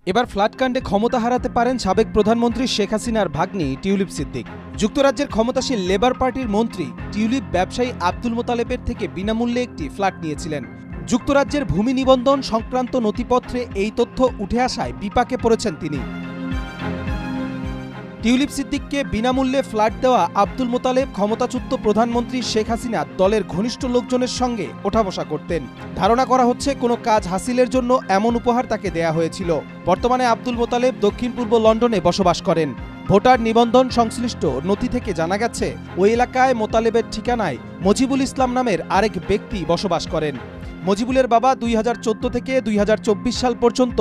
এবার ফ্ল্যাটকাণ্ডে ক্ষমতা হারাতে পারেন সাবেক প্রধানমন্ত্রী শেখ হাসিনার ভাগ্নি টিউলিপ সিদ্দিক। যুক্তরাজ্যের ক্ষমতাসীন লেবার পার্টির মন্ত্রী টিউলিপ ব্যবসায়ী আব্দুল মোতালেবের থেকে বিনামূল্যে একটি ফ্ল্যাট নিয়েছিলেন। যুক্তরাজ্যের ভূমি নিবন্ধন সংক্রান্ত নথিপত্রে এই তথ্য উঠে আসায় বিপাকে পড়েছেন তিনি। টিউলিপ সিদ্দিককে বিনামূল্যে ফ্ল্যাট দেওয়া আব্দুল মোতালেব ক্ষমতাচ্যুত প্রধানমন্ত্রী শেখ হাসিনা দলের ঘনিষ্ঠ লোকজনের সঙ্গে ওঠা বসা করতেন। ধারণা করা হচ্ছে কোনো কাজ হাসিলের জন্য এমন উপহার তাকে দেয়া হয়েছিল। বর্তমানে আব্দুল মোতালেব দক্ষিণ পূর্ব লন্ডনে বসবাস করেন। ভোটার নিবন্ধন সংশ্লিষ্ট নথি থেকে জানা গেছে ওই এলাকায় মোতালেবের ঠিকানায় মজিবুল ইসলাম নামের আরেক ব্যক্তি বসবাস করেন। মজিবুলের বাবা 2014 থেকে 2024 সাল পর্যন্ত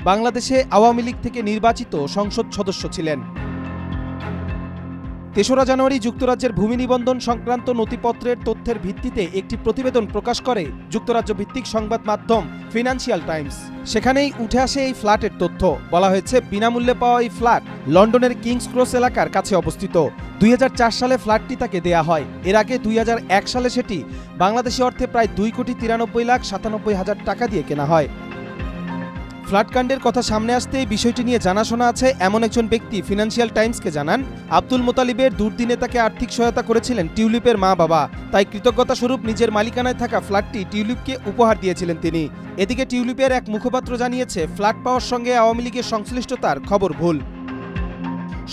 বাংলাদেশে আওয়ামী লীগ থেকে নির্বাচিত সংসদ সদস্য ছিলেন। ৩রা জানুয়ারি যুক্তরাজ্যের ভূমি নিবন্ধন সংক্রান্ত নথিপত্রের তথ্যের ভিত্তিতে একটি প্রতিবেদন প্রকাশ করে যুক্তরাজ্য ভিত্তিক সংবাদ মাধ্যম ফিনান্সিয়াল টাইমস। সেখানেই উঠে আসে এই ফ্ল্যাটের তথ্য। বলা হয়েছে বিনামূল্যে পাওয়া এই ফ্ল্যাট লন্ডনের কিংস ক্রস এলাকার কাছে অবস্থিত। 2004 সালে ফ্ল্যাটটি তাকে দেয়া হয়। এর আগে 2001 সালে সেটি বাংলাদেশি অর্থে প্রায় 2,93,97,000 টাকা দিয়ে কেনা হয়। ফ্ল্যাটকাণ্ডের কথা সামনে আসতেই বিষয়টি নিয়ে জানাশোনা আছে এমন একজন ব্যক্তি ফিনান্সিয়াল টাইমসকে জানান, আব্দুল মোতালিবের দুর্দিনে তাকে আর্থিক সহায়তা করেছিলেন টিউলিপের মা বাবা। তাই কৃতজ্ঞতা স্বরূপ নিজের মালিকানায় থাকা ফ্ল্যাটটি টিউলিপকে উপহার দিয়েছিলেন তিনি। এদিকে টিউলিপের এক মুখপাত্র জানিয়েছে ফ্ল্যাট পাওয়ার সঙ্গে আওয়ামী লীগের সংশ্লিষ্টতার খবর ভুল।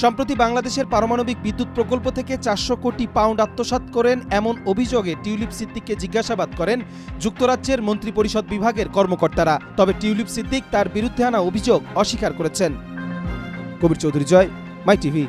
সম্প্রতি বাংলাদেশের পারমাণবিক বিদ্যুৎ প্রকল্প থেকে 400 কোটি পাউন্ড আত্মসাৎ করেন এমন অভিযোগে টিউলিপ সিদ্দিককে জিজ্ঞাসাবাদ করেন যুক্তরাজ্যের মন্ত্রিপরিষদ বিভাগের কর্মকর্তারা। তবে টিউলিপ সিদ্দিক তার বিরুদ্ধে আনা অভিযোগ অস্বীকার করেছেন। কবির চৌধুরী জয়, মাই টিভি।